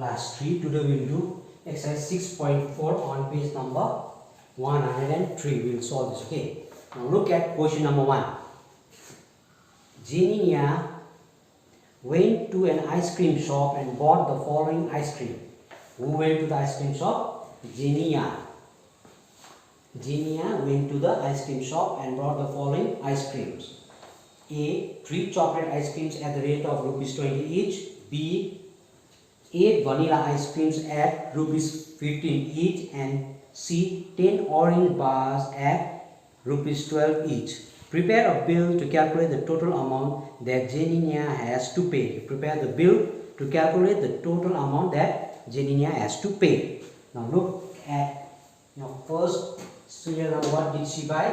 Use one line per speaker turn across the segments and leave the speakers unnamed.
class 3. Today we will do exercise 6.4 on page number 103. We will solve this. Okay. Now look at question number 1. Jenia went to an ice cream shop and bought the following ice cream. Who went to the ice cream shop? Jenia. Jenia went to the ice cream shop and bought the following ice creams. A. 3 chocolate ice creams at the rate of rupees 20 each. B. 8 vanilla ice creams at rupees 15 each. And C. 10 orange bars at rupees 12 each. Prepare a bill to calculate the total amount that Jenia has to pay. Prepare the bill to calculate the total amount that Jenia has to pay. Now look at first serial number. What did she buy?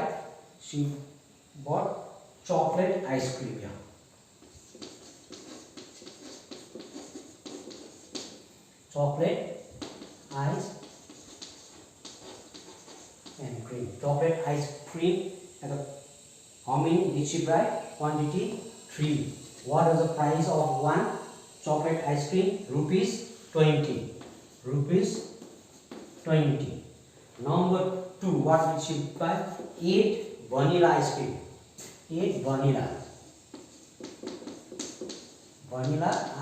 She bought chocolate ice cream. Chocolate ice and cream. Chocolate ice cream. How many did she buy? Quantity 3. What is the price of one chocolate ice cream? Rupees 20. Rupees 20. Number 2. What did she buy? 8 vanilla ice cream. 8 vanilla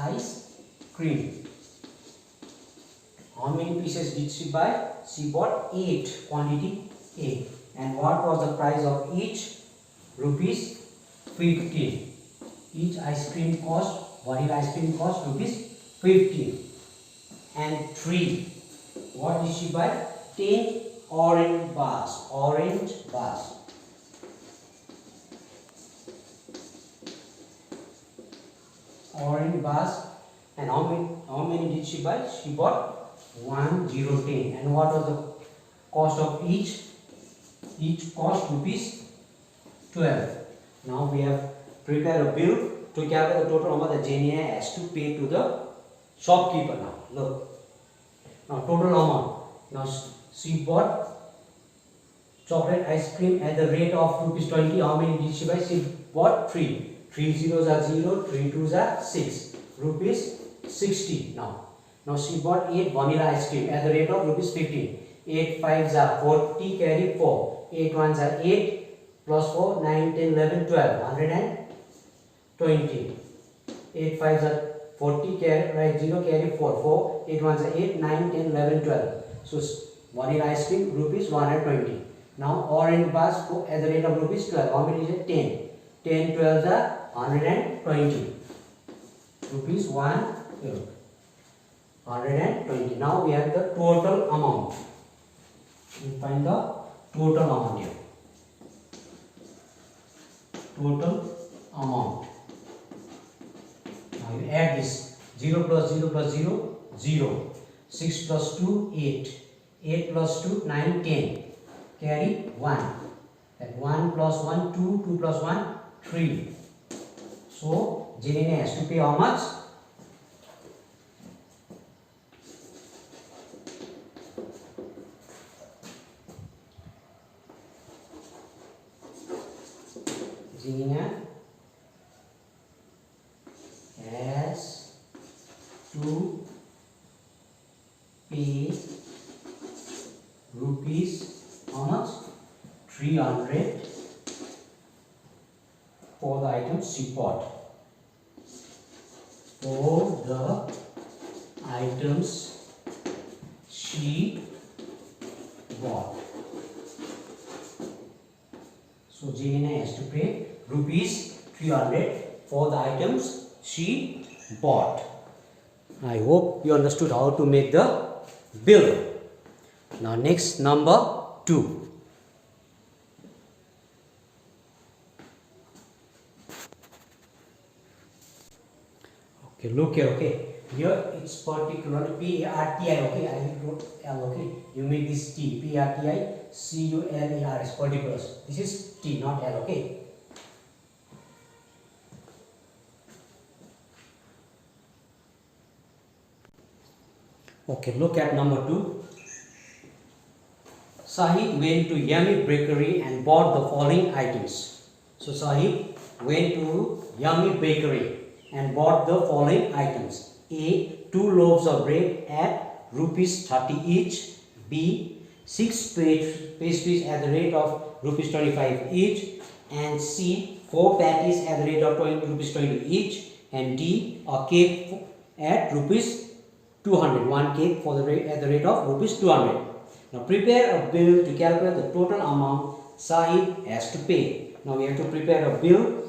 ice cream. How many pieces did she buy? She bought 8. Quantity 8. And what was the price of each? Rupees 15. Each ice cream cost, vanilla ice cream cost rupees 15. And 3. What did she buy? 10 orange bars. Orange bars. Orange bars. And how many did she buy? She bought 1, 0, 10. And what was the cost of each? Each cost rupees 12. Now we have prepared a bill to calculate the total amount that Jenia has to pay to the shopkeeper. Now look. Now total amount. Now she bought chocolate ice cream at the rate of rupees 20. How many did she buy? She bought 3. 3 zeros are 0. 3 twos are 6. Rupees 60. Now she bought 8 vanilla ice cream at the rate of rupees 15. 8 fives are 40. Carry 4. 8 ones are 8. Plus 4, 9, 10, 11, 12, 120. 8 5s are 40, carry, write 0, carry 4, 4, 8 1s are 8, 9, 10, 11, 12. So, vanilla ice cream, rupees 120. Now, orange bars at the rate of rupees 12. How many is it? 10. 10 12s are 120. Rupees 120. Now, we have the total amount. We find the total amount here. Total amount. Now you add this. 0 plus 0 plus 0, 0. 6 plus 2, 8. 8 plus 2, 9, 10. Carry 1. That 1 plus 1, 2. 2 plus 1, 3. So, Jenia has to pay how much? Jenia has to pay rupees how much? 300 for the items she bought. For the items she bought. So Jenia has to pay rupees 300 for the items she bought. I hope you understood how to make the bill. Now next, number 2. Okay, look here. Okay, here it's particularly P-A-R-T-I. Okay, I wrote L. Okay, you make this T. P-R-T-I C-U-L-E-R-S, particulars. This is T, not L. Okay. Okay, look at number 2. Sahid went to Yummy Bakery and bought the following items. So Sahid went to Yummy Bakery and bought the following items. A. 2 loaves of bread at rupees 30 each. B. 6 pastries at the rate of rupees 25 each. And C. 4 patties at the rate of rupees 20 each. And D. A cake at rupees 200. One cake for the rate at the rate of rupees 200. Now prepare a bill to calculate the total amount Sahid has to pay. Now we have to prepare a bill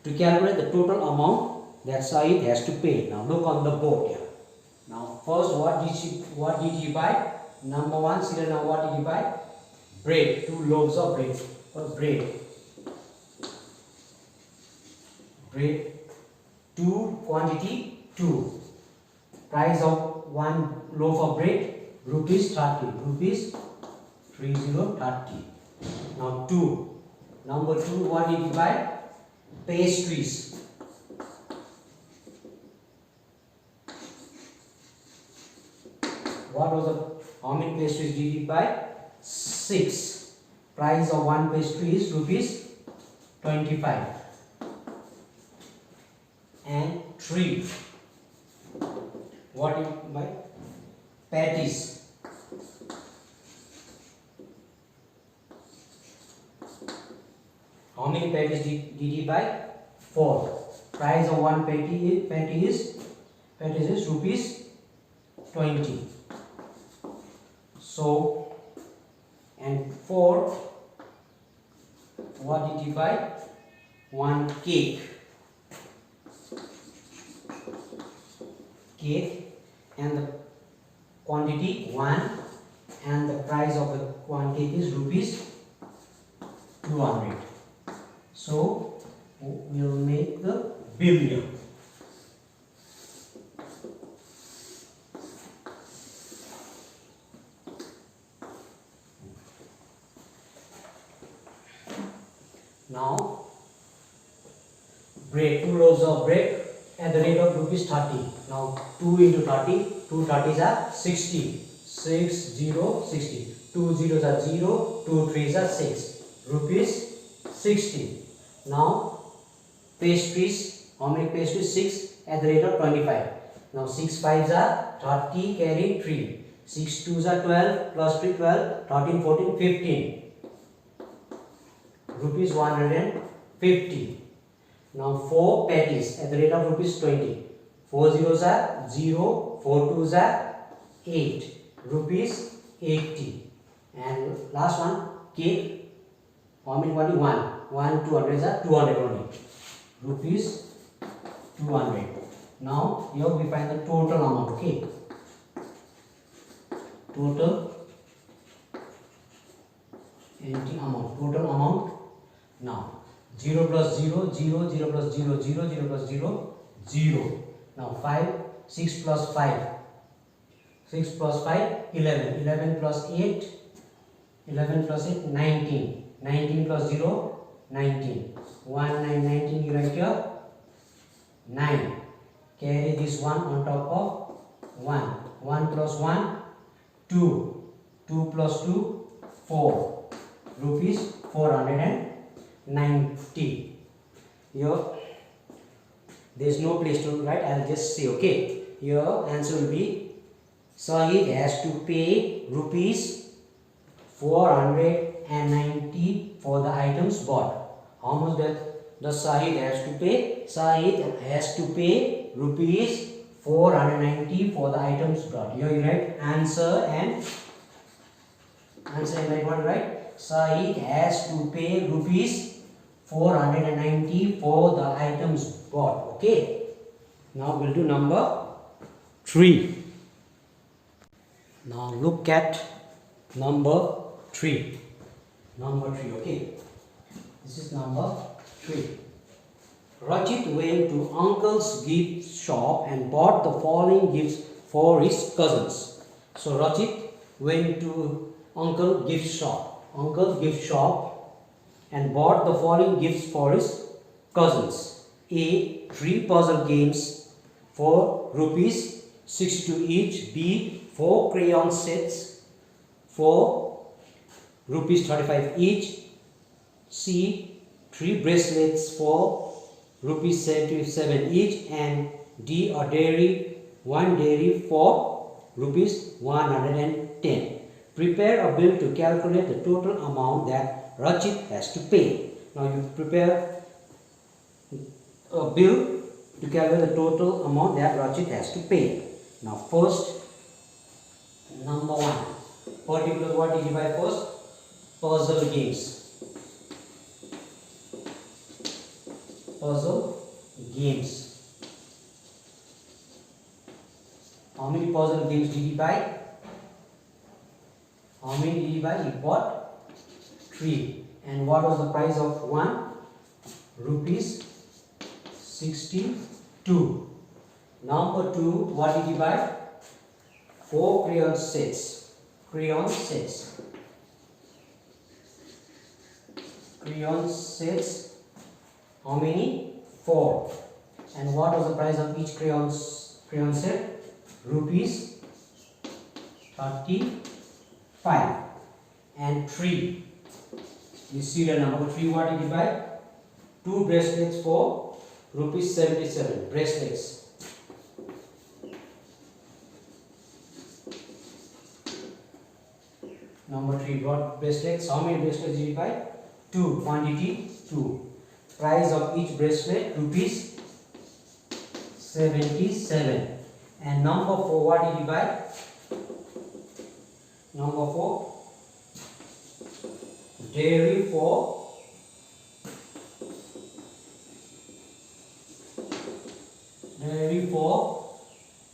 to calculate the total amount that Sahid has to pay. Now look on the board here. Now first, what did he buy? Number 1, serial number, what did he buy? Bread, 2 loaves of bread. First, bread. Bread, 2, quantity 2. Price of 1 loaf of bread, rupees 30. Rupees 30. Now 2. Number 2, what did he buy? Pastries. What was how many pastries did he buy? 6. Price of 1 pastry is rupees 25. And 3. What did he buy? Patties. How many patties did he buy? 4. Price of 1 patty is rupees 20. So, and 4, what did he buy? 1 cake. And the quantity 1, and the price of the 1 cake is rupees 200. So we'll make the bill here. Now bread, 2 loaves of bread at the rate of rupees 30. Now 2 into 30, 2 30s are 60. 6 0 60. 2 zeros are 0, 2 3s are 6. Rupees 60. Now pastries, how many pastries? 6 at the rate of 25. Now 6 5s are 30, carry 3. 6 2s are 12, plus 3 12, 13 14 15. Rupees 150. Now 4 patties at the rate of rupees 20. 4 zeros are 0, 4 2s are 8. Rupees 80. And last one, cake. How many quantity? 1. 1 200s are 200 only. Rupees 200. Now here we find the total amount. Okay. Total empty amount. Total amount. Now 0 plus 0, 0, 0 plus 0, 0, 0 plus 0, 0. Now 5, 6 plus 5. 6 plus 5, 11. 11 plus 8, 11 plus 8, 19. 19 plus 0, 19. 1, 9, 19 you write here. 9. Carry this 1 on top of 1. 1 plus 1, 2. 2 plus 2, 4. Rupees 490. Here there is no place to write. I'll just say okay. Your answer will be Sahid has to pay rupees 490 for the items bought. How much does Sahid has to pay? Sahid has to pay rupees 490 for the items bought. Here you write answer and write what, right? Sahid has to pay rupees 490 for the items bought. Okay. Now we'll do number 3. Now look at number 3. Number 3. Okay. This is number 3. Rajit went to uncle's gift shop and bought the following gifts for his cousins. So Rajit went to uncle's gift shop and bought the following gifts for his cousins. A. 3 puzzle games for rupees 62 each. B. 4 crayon sets for rupees 35 each. C. 3 bracelets for rupees 77 each. And D. A dairy one dairy for rupees 110. Prepare a bill to calculate the total amount that Rachit has to pay. Now you prepare a bill to calculate the total amount that Rachit has to pay. Now first, number 1, particular, what did you buy first? Puzzle games. Puzzle games. How many puzzle games did he buy? How many did he buy? He bought 3. And what was the price of one? Rupees 62. Number 2, what did he buy? 4 crayon sets. Crayon sets. Crayon sets. How many? 4. And what was the price of each crayon set? Rupees 35. And 3. You see the number 3, what did you buy? 2 bracelets for rupees 77. Bracelets. Number 3 brought bracelets. How many bracelets did you buy? 2. Quantity 2. Price of each bracelet rupees 77. And number 4, what did you buy? Number 4, dairy for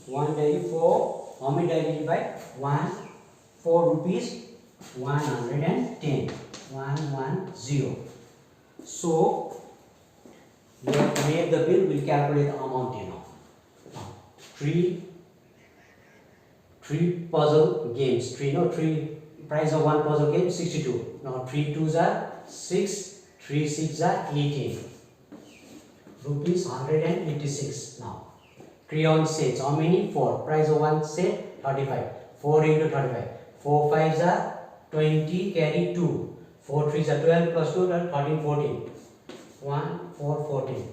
one dairy for, how many dairy did you buy? 1 for rupees 110. 110. So we have made the bill. We'll calculate the amount now. Three puzzle games. Three price of one puzzle game 62. Now 3 2s are 6. 3 6 are 18. Rupees 186. Now crayon sets. How many? 4. Price of one set 35. 4 into 35. 4 5s are 20. Carry 2. 4 3s are 12 plus 2 are 13 14. 1 4 14.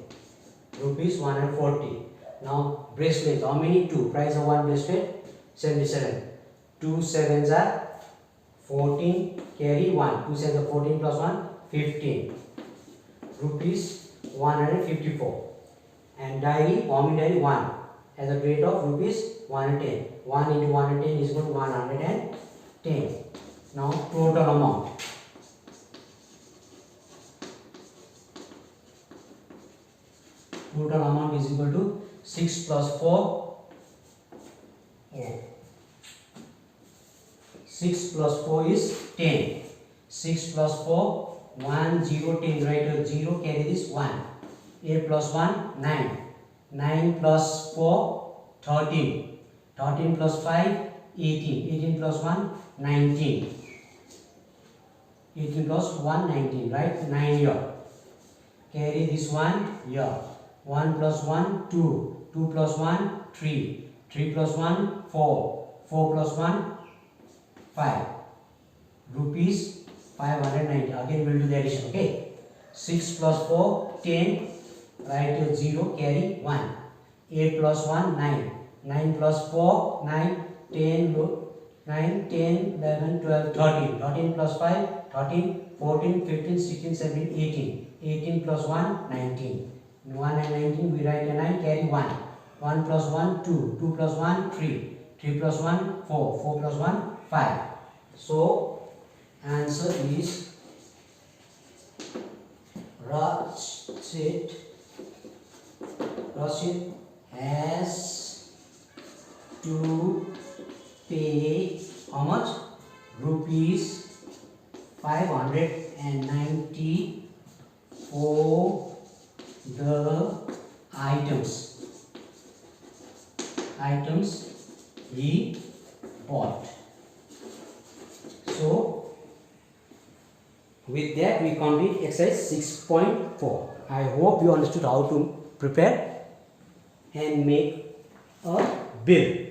Rupees 140. Now bracelets. How many? 2. Price of one bracelet 77. 2 7s are 14. Carry 1. 2 7s are 14 plus 1 15. Rupees 154. And dairy. How many dairy? 1. As a rate of rupees 110. 1 into 110 is equal to 110. Now total amount. Total amount is equal to 6 plus 4. 6 plus 4 is 10. 6 plus 4, 1, 0, 10. Write a 0, carry this 1. 8 plus 1, 9. 9 plus 4, 13. 13 plus 5, 18. 18 plus 1, 19. 18 plus 1, 19. Right? 9 here. Carry this 1 here. 1 plus 1, 2. 2 plus 1, 3. 3 plus 1, 4. 4 plus 1, 5. Rupees 590. Again we will do the addition. Okay. 6 plus 4, 10. Write 0. Carry 1. 8 plus 1, 9. 9 plus 4, 9. 10, 9, 10, 11, 12, 13. 13 plus 5, 13. 14, 15, 16, 17, 18. 18 plus 1, 19. 1 and 19, we write a 9, carry 1. 1 plus 1, 2. 2 plus 1, 3. 3 plus 1, 4. 4 plus 1, 5. So, answer is Rachit has to pay how much? Rupees 590 for the items he bought. So with that we complete exercise 6.4. I hope you understood how to prepare and make a bill.